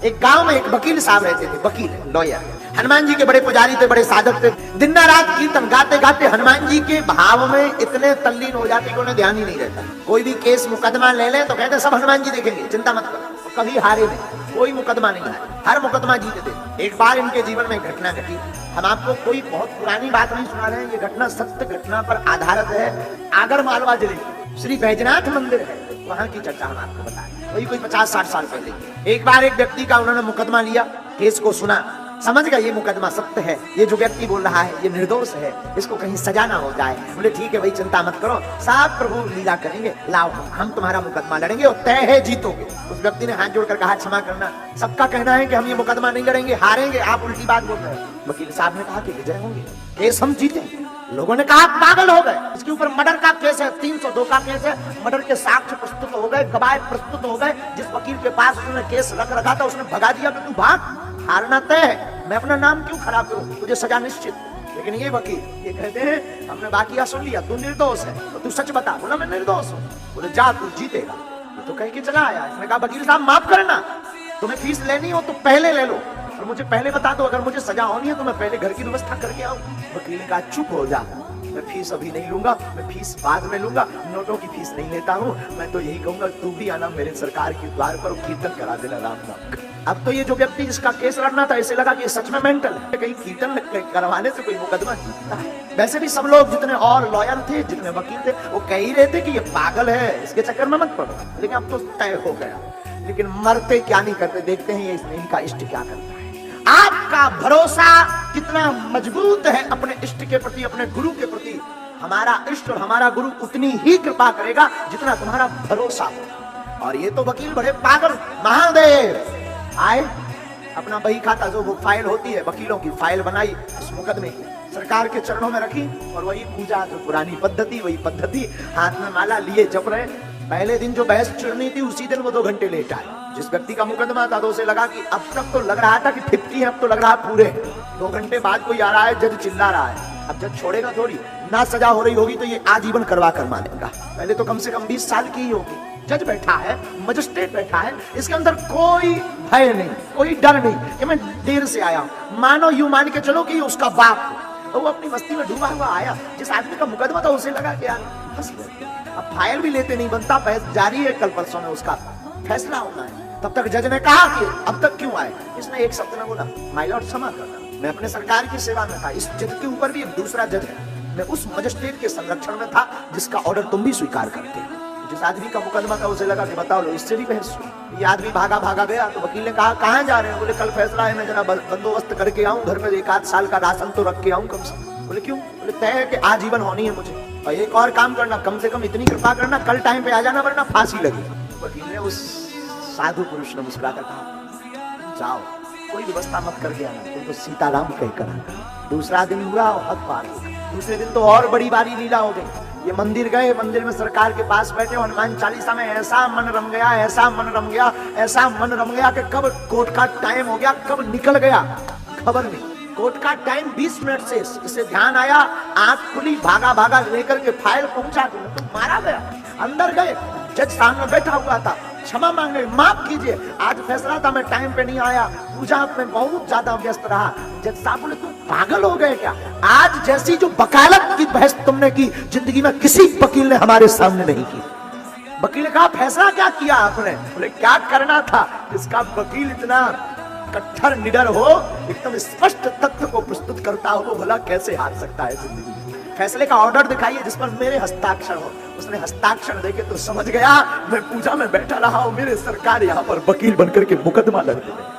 एक गांव में एक वकील साहब रहते थे, वकील लॉयर। हनुमान जी के बड़े पुजारी थे, बड़े साधक थे। दिन रात कीर्तन गाते गाते हनुमान जी के भाव में इतने तल्लीन हो जाते कि उन्हें ध्यान ही नहीं रहता। कोई भी केस मुकदमा ले ले तो कहते सब हनुमान जी देखेंगे, चिंता मत करो। कभी हारे नहीं, कोई मुकदमा नहीं हारे, हर मुकदमा जीते थे। एक बार इनके जीवन में घटना घटी। हम आपको कोई बहुत पुरानी बात नहीं सुना रहे हैं, ये घटना सत्य घटना पर आधारित है। आगर मालवा जिले श्री बैजनाथ मंदिर है, वहां की चर्चा हम आपको बता रहे हैं। वही कोई 50-60 साल पहले एक बार एक व्यक्ति का उन्होंने मुकदमा लिया, केस को सुना, समझ गया ये मुकदमा सत्य है, ये जो व्यक्ति बोल रहा है ये निर्दोष है, इसको कहीं सजा ना हो जाए। बोले ठीक है भाई, चिंता मत करो, साहब प्रभु लीला करेंगे, लाओ हम तुम्हारा मुकदमा लड़ेंगे और तय है जीतोगे। उस व्यक्ति ने हाथ जोड़कर कहा क्षमा करना, सबका कहना है कि हम ये मुकदमा नहीं लड़ेंगे, हारेंगे, आप उल्टी बात बोल रहे हैं। वकील साहब ने कहा कि विजय होंगे, केस हम जीतेंगे। लोगों ने कहा पागल हो गए, इसके ऊपर मर्डर का केस है, 302 का केस है, मर्डर के साक्ष्य प्रस्तुत हो गए, गवाह प्रस्तुत हो गए। जिस वकील के पास उसने केस रख रखा था उसने भगा दिया कि तू भाग, हारना तय है, मैं अपना नाम क्यों खराब करूं, तुझे सजा निश्चित। लेकिन ये वकील ये कहते हैं हमने बाकिया सुन लिया, तू निर्दोष है तो तू सच बता। बोला मैं निर्दोष हूं। बोले जा तू जीतेगा। ये तो कह के चला आया। इसने कहा वकील साहब माफ करना, तुम्हें फीस लेनी हो तो पहले ले लो और मुझे पहले बता दो, अगर मुझे सजा होनी है तो मैं पहले घर की व्यवस्था करके आऊं। वकील ने कहा चुप हो जा, मैं फीस अभी नहीं लूंगा, मैं फीस बाद में लूंगा, नोटों की फीस नहीं लेता हूँ। मैं तो यही कहूंगा तू भी आना मेरे सरकार के द्वार पर, कीर्तन करा देना राम नाम। अब तो ये जो व्यक्ति जिसका केस लड़ना था इसे लगा कि सच में मेंटल है, कहीं कीर्तन करवाने से कोई मुकदमा जीतता है। वैसे भी सब लोग जितने और लॉयर थे, जितने वकील थे, वो कह ही रहे थे कि ये पागल है, इसके चक्कर में मत पड़ो। लेकिन अब तो तय हो गया। लेकिन मरते क्या नहीं करते, देखते हैं ये इनका इष्ट क्या करता है। आपका भरोसा कितना मजबूत है अपने इष्ट के प्रति, अपने गुरु के प्रति, हमारा इष्ट और हमारा गुरु उतनी ही कृपा करेगा जितना तुम्हारा भरोसा हो। और ये तो वकील बड़े पागल, महादेव आए, अपना बही खाता जो वो फाइल होती है वकीलों की, फाइल बनाई, उस मुकदमे की सरकार के चरणों में रखी और वही पूजा, जो पुरानी पद्धति, वही पद्धति, हाथ में माला लिए जप रहे। पहले दिन जो बहस छिड़नी थी उसी दिन वो 2 घंटे लेट आए। जिस व्यक्ति का मुकदमा था तो उसे लगा कि अब तक तो लग रहा था कि 50 है, अब तो लग रहा है पूरे। 2 घंटे बाद कोई आ रहा है, जज चिल्ला रहा है। अब जज छोड़ेगा थोड़ी ना, सजा हो रही होगी तो ये आजीवन करवा कर मानेगा। पहले तो कम से कम 20 साल की ही होगी। जज बैठा है, मजिस्ट्रेट बैठा है, इसके अंदर कोई भय नहीं, कोई डर नहीं कि मैं देर से आया हूं। मानो यूं मान के चलो कि उसका बाप तो वो अपनी मस्ती में डूबा हुआ आया। जिस आदमी का मुकदमा था उसे लगा कि यार फंस गए, अब फाइल भी लेते नहीं बनता, बहस जारी है, कल परसों में उसका फैसला होना है। तब तक जज ने कहा कि अब तक क्यों आए। इसने एक शब्द में बोला माय लॉर्ड क्षमा करना, मैं अपने सरकार की सेवा में था, इस जज के ऊपर भी एक दूसरा जज है, मैं उस मजिस्ट्रेट के संरक्षण में था जिसका ऑर्डर तुम भी स्वीकार करते हो। जिस आदमी का मुकदमा था उसे लगा कि बताओ लो इससे भी बहस। ये आदमी भागा भागा गया तो वकील ने कहा कहाँ जा रहे हैं। बोले कल फैसला है, मैं जरा बंदोबस्त करके आऊं, घर में 1-8 साल का राशन तो रख के आऊं कम से कम। बोले क्यों? बोले तय है कि आजीवन होनी है मुझे, और एक और काम करना, कम से कम इतनी कृपा करना, कल टाइम पे आ जाना वरना फांसी लगी। वकील ने उस साधु पुरुष ने मुस्कुराकर कहा जाओ कोई व्यवस्था मत करके आना, तुमको सीताराम कहकर आना। दूसरा दिन हुआ और हद पार हो गई। दूसरे दिन तो और बड़ी बारी लीला हो गई। ये मंदिर गए, मंदिर में सरकार के पास बैठे, हनुमान चालीसा में ऐसा मन रम गया, ऐसा मन रम गया, ऐसा मन रम गया कि कब कोर्ट का टाइम हो गया, कब निकल गया खबर नहीं। कोर्ट का टाइम 20 मिनट से, इसे ध्यान आया, आंख खुली, भागा भागा लेकर के फाइल पहुंचा तो मारा गया। अंदर गए, जज सामने बैठा हुआ था, क्षमा मांगे, माफ कीजिए, आज फैसला था, मैं टाइम पे नहीं आया, पूजा में बहुत ज्यादा व्यस्त रहा। जज साहब बोले तुम पागल हो गए क्या? आज जैसी जो वकालत की बहस तुमने की जिंदगी में किसी वकील ने हमारे सामने नहीं की। वकील ने कहा फैसला क्या किया आपने? बोले क्या करना था, जिसका वकील इतना कट्टर निडर हो, एकदम स्पष्ट तथ्य को प्रस्तुत करता हो, वो भला कैसे हार सकता है जिंदगी में? फैसले का ऑर्डर दिखाइए जिस पर मेरे हस्ताक्षर हो। उसने हस्ताक्षर देके तो समझ गया मैं पूजा में बैठा रहा हूं, मेरे सरकार यहाँ पर वकील बनकर के मुकदमा लड़ रही है।